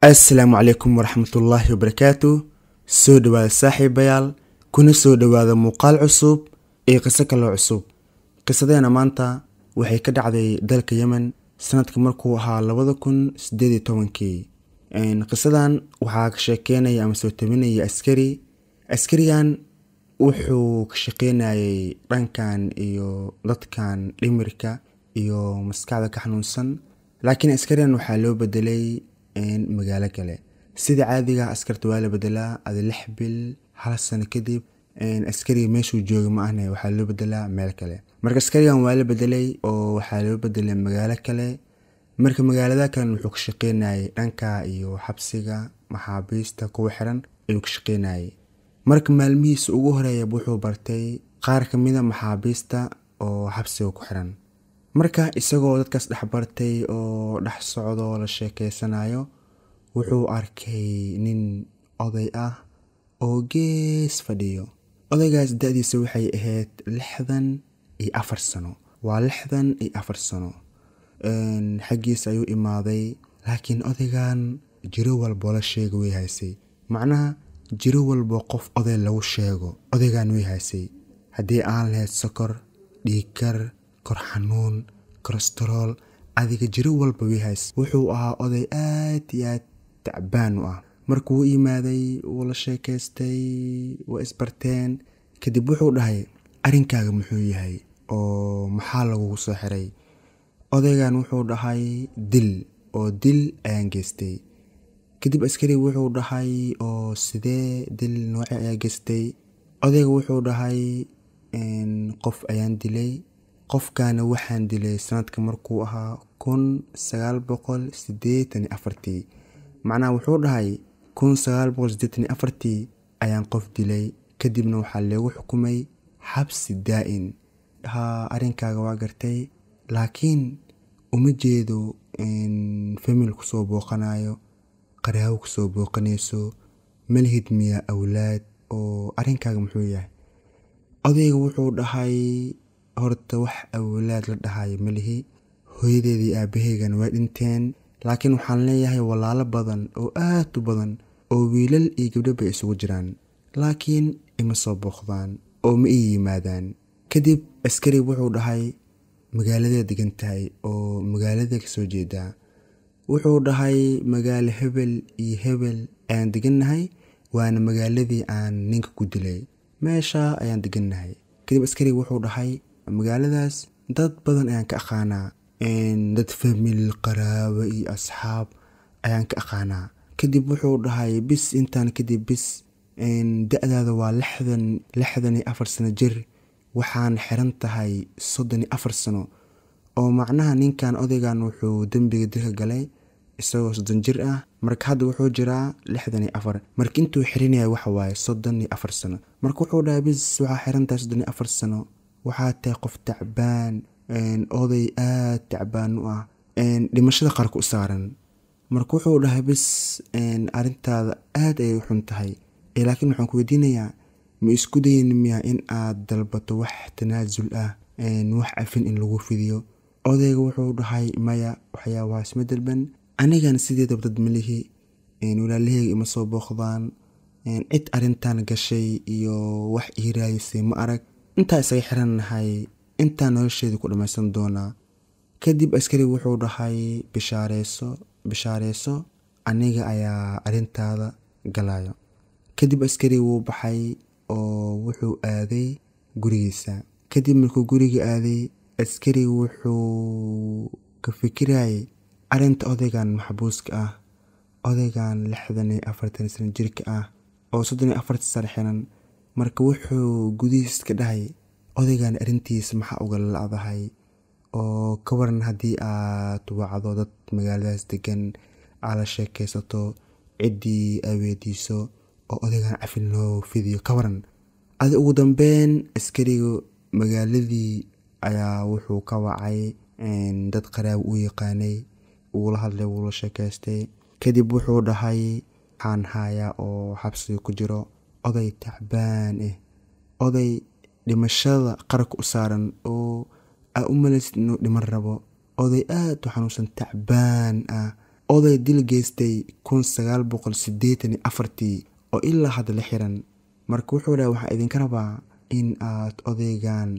السلام عليكم ورحمة الله وبركاته. soo dhawaada saaxiibayaal, kuna soo dhawaada muuqaal cusub iyo qiso kaloo cusub. Qisadeena maanta waxay ka dhacday dalka Yemen sanadka markuu ahaa 2018. Qisadan waxaa ka sheekeynaya ama soo tabinaya askarigan wuxuu ka shaqeynayay dhankan iyo dadkan dhimirka iyo maskaxda ka xanuunsan, laakiin askarigan waxaa loo bedelay magaalo kale. sida caadiga askarta waa la bedelaa 6 bil hal sano kadib. askariga meeshuu joogo ma ahne waxaa loo bedelaa meel kale. marka askarigan waa la bedelay oo waxaa loo bedelay magaalo kale. marka magaalada kale wuxuu ka shaqeynayay dhanka iyo xabsiga maxaabiista kuwa xiran ayuu ka shaqeynayay. marka maalmihiisa ugu horeeya wuxuu bartay qaar ka mid ah maxaabiista oo xabsiga ku xiran. marka isagoo dadkaas dhex bartay oo dhex socdo la sheekeysanayo, wuxuu arkay nin oday ah oo gees fadhiyo. odaygaas da'diisa waxay ahayd 64 sano. waa 64 sano. xaggiisa ayuu imaaday, laakiin odaygan jiro walbo la sheego way haysay. macnaha jiro walbo qof oday lagu sheego odaygan way haysay. haddii aan lahayd sokor, dhiigkar, kor xanuun, kolestarool, adiga jiro walba way haysay. wuxuu ahaa oday aad iyo aad tacbaan u ah. markuu imaaday wuu la sheekaystay, waa isbarteen. kadib wuxuu dhahay, arrinkaaga muxuu yahay oo maxaa lagugu soo xiray? odaygan wuxuu dhahay, dil ayaan geystay. kadib askariga wuxuu dhahay, oo sidee dil nooce ayaa geystay? odayga wuxuu dhahay, qof ayaan dilay. qofkaana waxaan dilay sanadka markuu ahaa 1984. macnaha wuxuu dhahay 1984 ayaan qof dilay, kadibna waxaa lagu xukumay xabsi daa'in. arrinkaaga waa gartay, laakiin uma jeedo famil kusoo booqanayo, qaraawo kusoo booqanayso, malihid miya awlaad, oo arrinkaaga muxuu yahay? odayga wuxuu dhahay, horta wax awlaad la dhahayo malihi. hooyadeedii aabaheygana way dhinteen, laakiin waxaan leeyahay walaalo badan oo aad u badan oo wiilal iyo gabdho bay isugu jiraan, laakiin ima soo booqdaan oo ma ii yimaadaan. kadib askari wuxuu dhahay, magaaladee degan tahay oo magaaladee ka soo jeedaa? wuxuu dhahay, magaalo hebel iyo hebel ayaan degannahay, waana magaaladii aan ninka ku dilay, meesha ayaan degannahay. kadib askari wuxuu dhahay, magaaladaas dad badan ayaan ka aqaanaa, dad famil, qaraawo iyo asxaab ayaan ka aqaanaa. kadib wuxuu dhahay, bis intaan kadib bis da'daada waa 64 sano jir, waxaan xiran tahay 34 sano. oo macnaha ninkan odaygan wuxuu dembiga dilka galay isagoo 30 jir ah. marka hadda wuxuu jiraa 64. marka intuu xiranyahay waxa waaye 34 sano. marka wuxuu dhahay, bis waxaa xiran tahay 34 sano, waxaa tahay qof tacbaan, oday aad tacbaan u ah, dhimashada qarka u saaran. marka wuxuu dhahay, bis arrintaada aad ayay u xun tahay, laakiin waxaan ku weydiinayaa, ma isku dayin miya in aad dalbato wax tanaasul ah, wax cafin in lagu fidiyo? odayga wuxuu dhahay, maya, waxyaabahaas ma dalban. anigan sideedaba dad malihi, walaalaheyga ima soo booqdaan, cid arrintan gashay iyo wax ii raadisay ma arag. intaa isaga xirannahay, intaa nolosheeda ku dhammaysan doonaa. kadib askari wuxuu dhahay, bishaareyso, aniga ayaa arrintaada galayo. kadib askari wuu baxay oo wuxuu aaday gurigiisa. kadib markuu guriga aaday, askari wuxuu ka fikirayay arrinta odaygan maxbuuska ah, odaygan 64 sano jirka ah oo 34 sano xiran. marka wuxuu gudihiis ka dhahay, odaygan arrintiisa maxaa uga la'dahay? oo ka waran haddii aad wacdo dad magaaladaas degan, aad la sheekaysato, ciddii aad weydiiso oo odaygan cafin loo fidiyo, ka waran? ugu dambeyn askariga magaaladii ayaa wuxuu ka wacay dad qaraawo u yaqaanay, wuu la hadlay, wuu la sheekaystay. kadib wuxuu dhahay, waxaan hayaa oo xabsiga ku jiro oday tacbaan oday dhimashada qarka u saaran, oo aa u malaysid inuu dhiman rabo. oday aad u xanuunsan, tacbaan ah, oday dil geystay 1984 oo ilaa hadda la xiran. marka wuxuu dhahay waxaa idinka rabaa in aad odaygan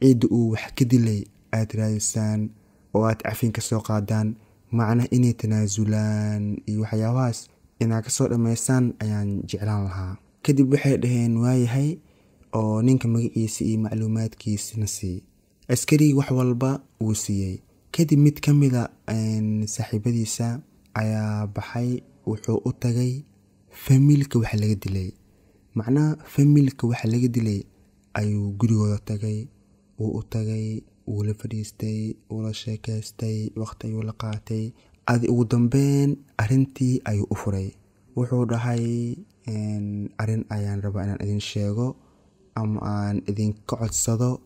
ciidda uu wax ka dilay aad raadisaan oo aad cafin ka soo qaadaan, macnaha inay tanaasulaan iyo waxyaabahaas inaad ka soo dhammaystaan ayaan jeclaan lahaa. kadib waxay dhaheen waayahay oo ninka magaciisa iyo macluumaadkiisana siiyey. askarigii wax walba uu siiyey. kadib mid ka mida saaxiibadiisa ayaa baxay, wuxuu u tagay familka wax laga dilay. macnaha familka wax laga dilay ayuu gurigooda tagay, wuu u tagay, wuu la fadhiistay, wuu la sheekaystay, waqti ayuu la qaatay. ugu dambeyn arrintii ayuu u furay. wuxuu dhahay arrin ayaan rabaa inaan idin sheego ama aan idinka codsado,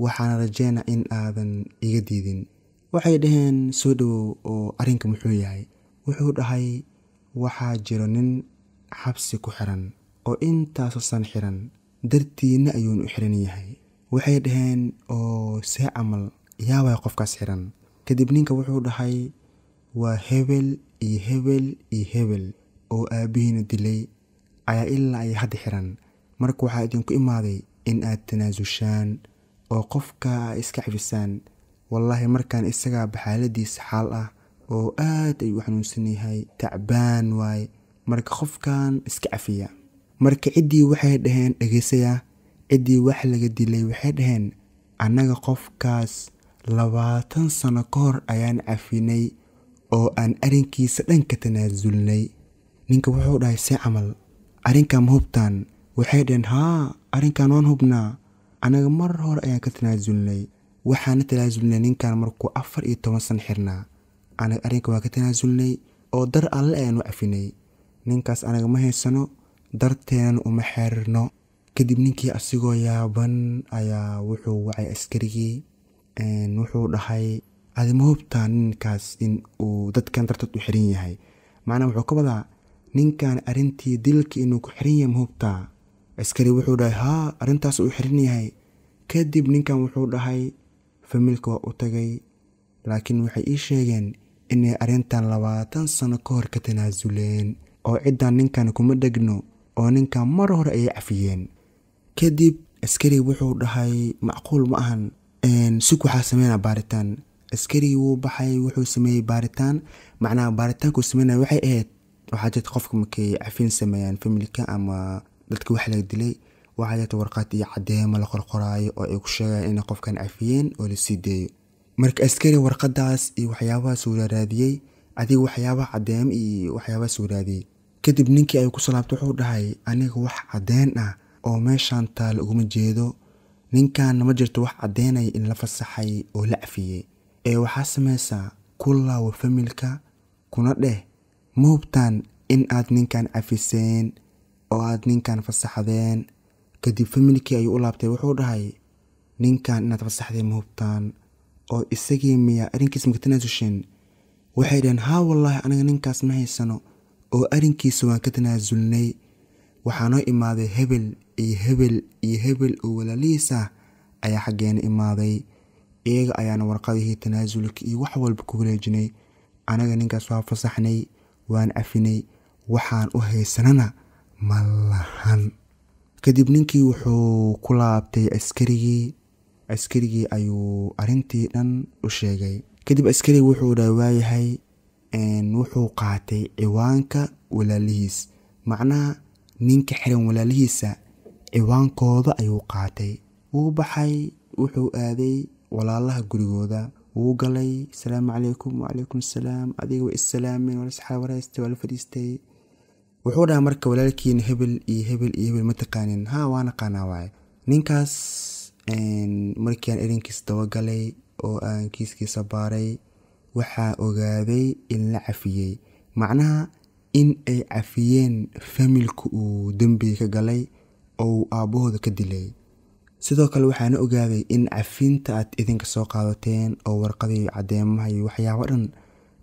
waxaana rajeynaa in aadan iga diidin. waxay dhaheen soo dhowow oo arrinka muxuu yahay. wuxuu dhahay waxaa jiro nin xabsi ku xiran oo intaasoo san xiran, dartiina ayuunu u xiran yahay. waxay dhaheen oo see camal yaa waay qofkaas xiran. kadib ninka wuxuu dhahay waa hebel iyo hebel iyo hebel oo aabihiina dilay ayaa ilaa ay hadda xiran. marka waxaa idinku imaaday in aad tanaasushaan oo qofka iska cafisaan. wallaahi markaan isagaa baxaaladiisa xaal ah oo aad ayuu u xanuunsan yahay, tacbaan waay, marka qofkan iska cafiya. marka ciddii waxay dhaheen dhegaysaya, ciddii wax laga dilay waxay dhaheen annaga qofkaas 20 sano ka hor ayaan cafinay oo aan arrinkiisa dhan ka tanaasulnay. ninka wuxuu dhahay see camal arrinkan ma hubtaan. waxay dhaheen haa, arrinkan waan hubnaa, anaga mar hore ayaan ka tanaasulnay, waxaana tanaasulnay ninkan markuu 14 sano xirnaa. anaga arrinka waa ka tanaasulnay oo dar alle ayaan u cafinay. ninkaas anaga ma haysano, darteenana uma xerirno. kadib ninkii asigoo yaaban ayaa wuxuu wacay askarigii, wuxuu dhahay adi ma hubtaan ninkaas in uu dadkan dartood u xiran yahay. macnaha wuxuu ka wadaa ninkan arrintii dilka inuu ku xiran yahay ma hubtaa. askari wuxuu dhahay haa, arrintaas uu xiran yahay. kadib ninkan wuxuu dhahay familka waa u tagay, laakiin waxay ii sheegeen inay arrintan 20 sano ka hor ka tanaasuleen oo ciddan ninkan kuma dhegno oo ninkan mar hore ayay cafiyeen. kadib askari wuxuu dhahay macquul ma ahan, sug waxaa sameynaa baaritaan. askarigii wuu baxay, wuxuu sameeyey baaritaan. macnaha baaritaankuu sameynaya waxay ahayd, waxaa jirta qofka markay cafin sameeyaan familka ama dadka wax laga dilay, waxaa jirta warqad iyo caddeemo la qorqoraayo oo ay ku sheegayaan inay qofkan cafiyeen oo la sii deeyo. marka askari warqadaas iyo waxyaabahaas uu raadiyey, adiga waxyaabaha caddeemo iyo waxyaabahaas uu raadiyey. kadib ninkii ay ku salaabtay wuxuu dhahay aniga wax caddeyn ah oo meeshaan taal uguma jeedo. ninkaana ma jirto wax caddeynaya in la fasaxay oo la cafiyey. waxaa samaysaa ku laawo familka kuna dheh ma hubtaan in aad ninkan cafiseen oo aad ninkan fasaxdeen. kadib familkii ayuu u laabtay, wuxuu dhahay ninkan inaad fasaxdeen ma hubtaan oo isagii miyaa arrinkiisa maka tanaasulsheen. waxay dhaheen haa wallaahi anaga ninkaas ma haysano oo arrinkiisa waan ka tanaasulnay. waxaa noo imaaday hebel iyo hebel iyo hebel oo walaalihiis ah ayaa xaggeena imaaday. iyaga ayaana warqadihii tanaasulka iyo wax walba ku wareejinay. anaga ninkaas waa fasaxnay, waan cafinay, waxaan u haysanana ma lahan. kadib ninkii wuxuu ku laabtay askarigii ayuu arrintii dhan u sheegay. kadib askarigii wuxuu dhahay waayahay, wuxuu qaatay ciwaanka walaalihiis. macnaha ninka xiran walaalihiisa ciwaankooda ayuu qaatay. wuu baxay, wuxuu aaday walaalaha gurigooda, wuu galay, asalaamu calaykum, wacalaykum asalaam, adiga waa issalaameen, waa lasxaa waraystay, waa la fadhiistay. wuxuu dhahay marka walaalkiina hebel iyo hebel iyo hebel ma taqaanin. haa waa naqaanaa waaye. ninkaas markii aan arrinkiisa dabagalay oo aan kiiskiisa baaray, waxaa ogaaday in la cafiyey. macnaha in ay cafiyeen familka uu dembiga ka galay oo uu aabbahooda ka dilay. sidoo kale waxaana ogaaday in cafinta aad idinka soo qaadateen oo warqadii caddeemaha iyo waxyaabo dhan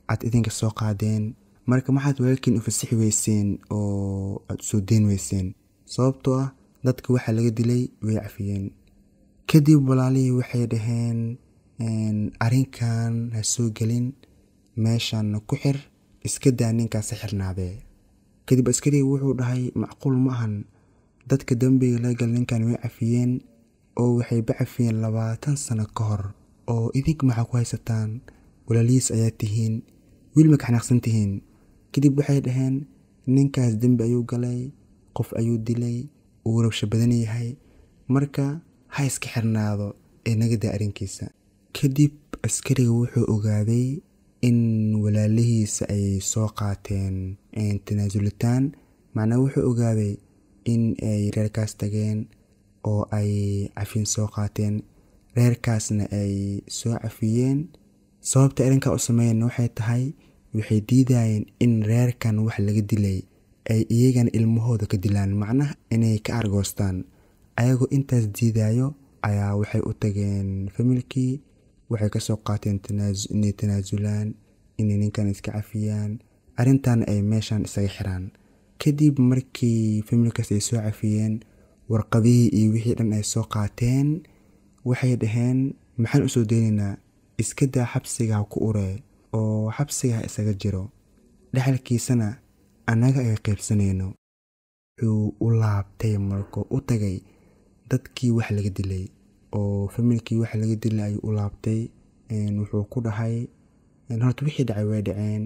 aad idinka soo qaadeen. marka maxaad walaalkiin u fasaxi weyseen oo aad soo deyn weyseen? sababtoo ah dadka waxa laga dilay way cafiyeen. kadib walaalihii waxay dhaheen arrinkan ha soo gelin, meeshaanna ku xir, iska daa ninkaas xirnaadee. kadib askariga wuxuu dhahay macquul ma ahan, dadka dambiga laga gal ninkan way cafiyeen oo waxay bacafiyeen 20 sano ka hor, oo idink maxaa ku haysataan, walaalihiis ayaa tihiin, wiil ma ka xanaaqsan tihiin. kadib waxay dhaheen ninkaas dambi ayuu galay, qof ayuu dilay, uu rabsho badan yahay, marka ha iska xirnaado ee naga daa arrinkiisa. kadib askariga wuxuu ogaaday in walaalihiisa ay soo qaateen tanaasulitaan, macnaa wuxuu ogaaday in ay reerkaas tageen oo ay cafin soo qaateen, reerkaasna ay soo cafiyeen. sababta arrinkaa u sameeyeen waxay tahay waxay diidayeen in reerkan wax laga dilay ay iyagana ilmahooda ka dilaan, macnaha inay ka argoostaan. ayagoo intaas diidayo ayaa waxay u tageen familkii, waxay ka soo qaateen inay tanaasulaan, inay ninkan iska cafiyaan, arrintan ay meeshan isaga xiraan. kadib markii familkaas ay soo cafiyeen, warqadihii iyo wixii dhan ay soo qaateen, waxay dhaheen maxaan u soo deynaynaa, iska daa xabsiga ku uree oo xabsiga isaga jiro, dhaxalkiisana annaga ay qaybsanayno. wuxuu u laabtay markuu u tagay dadkii wax laga dilay oo familkii wax laga dilay ayuu u laabtay. wuxuu ku dhahay horta wixii dhacay way dhaceen,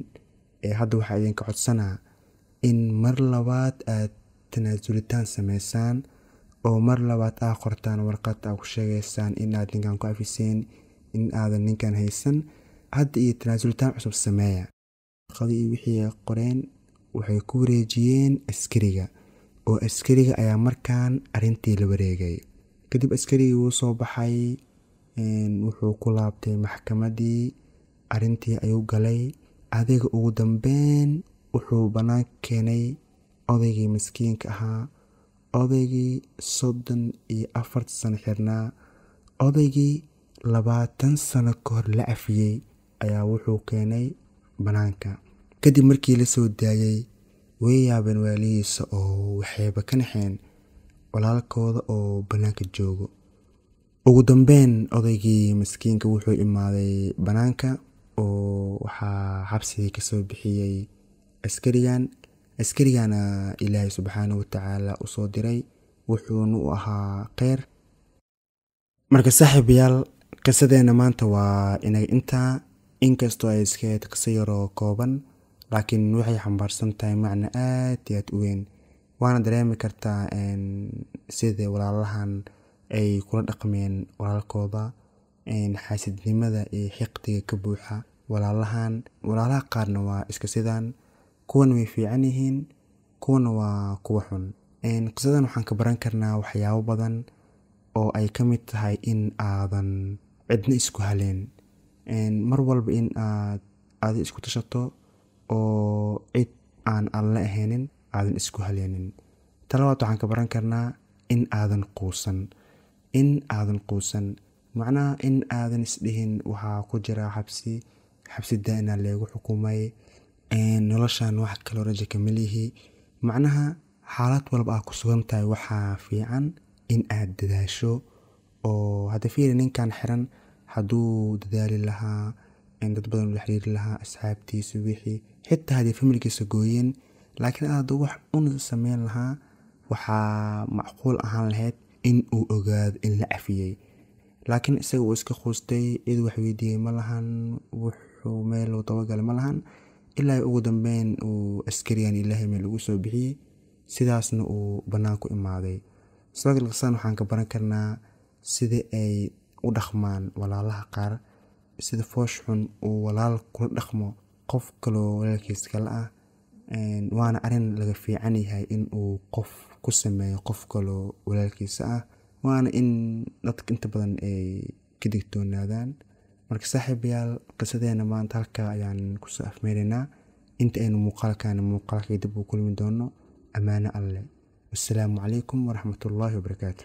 hadda waxaa idinka codsanaa in mar labaad aad tanaasulitaan samaysaan oo mar labaad aad qortaan warqad aad ku sheegaysaan in aad ninkan ku cafiseen, in aadan ninkan haysan, hadda iyo tanaasulitaan cusub sameeya. warqadii wixii qoreen waxay ku wareejiyeen askariga, oo askariga ayaa markaan arrintii la wareegay. kadib askarigii wuu soo baxay, wuxuu ku laabtay maxkamadii, arrintii ayuu galay. adiga ugu dambeyn wuxuu bannaan keenay odaygii miskiinka ahaa, odaygii 34 sano xirnaa, odaygii 20 sano ka hor la cafiyey ayaa wuxuu keenay bannaanka. kadib markii la soo daayay way yaabeen walaalihiisa oo waxayba ka naxeen walaalkooda oo bannaanka joogo. ugu dambeyn odaygii miskiinka wuxuu imaaday bannaanka oo waxaa xabsigii ka soo bixiyey askarigana ilaahay subxaanahu watacaala u soo diray, wuxuuna u ahaa kheyr. marka saaxiibayaal, qisadeena maanta waa inaga intaa, inkastoo ay iskeed qiso yaroo kooban, laakiin waxay xambaarsan tahay macno aad iyo aad u weyn. waana dareemi kartaa sida walaalahan ay kula dhaqmeen walaalkooda, xaasidnimada iyo xiqdiga ka buuxa walaalaha qaarna waa iska sidaan, kuwana way fiican yihiin, kuwana waa kuwa xun. qisadan waxaan ka baran karnaa waxyaabo badan oo ay ka mid tahay in aadan cidna isku haleen, mar walba in aad isku tashato oo cid aan alle ahaynin aadan isku haleenin. talabaad waxaan ka baran karnaa in aadan quusan, macnaha in aadan isdhihin waxaa ku jira xabsi daa'ina leegu xukumay, noloshan wax kaloo rajo kama lihi. macnaha xaalad walba aad ku sugan tahay waxaa fiican in aad dadaasho. oo hadda fiiri, ninkan xiran hadduu dadaali lahaa, dad badan la xiriiri lahaa, asxaabtiisa wixii, xitaa haddii familkiisa gooyeen, laakiin aad wax un sameyn lahaa, waxaa macquul ahaan lahayd in uu ogaado in la cafiyey. laakiin isaga uu iska quustay, cid wax weydiiyey ma lahan, wuxuu meel u dabagalay ma lahan, ilaa ugu dambeyn uu askarigan ilaahay meel ugu soo bixiyey, sidaasna uu bannaanku imaaday. sidoo kale qisadan waxaan ka baran karnaa sida ay u dhaqmaan walaalaha qaar, sida foosh xun uu walaal kula dhaqmo qof kaloo walaalkiis kale ah. waana arrin laga fiican yahay in uu qof ku sameeyo qof kaloo walaalkiisa ah, waana in dadka inta badan ay ka digtoonaadaan. marka saaxiibayaal, qisadeena maanta halkaa ayaan kusoo afmeeraynaa. inta aynu muuqaalka dib u kulmi doono, ammaano alle. wassalaamu calaykum waraxmatullaahi wabarakaatu.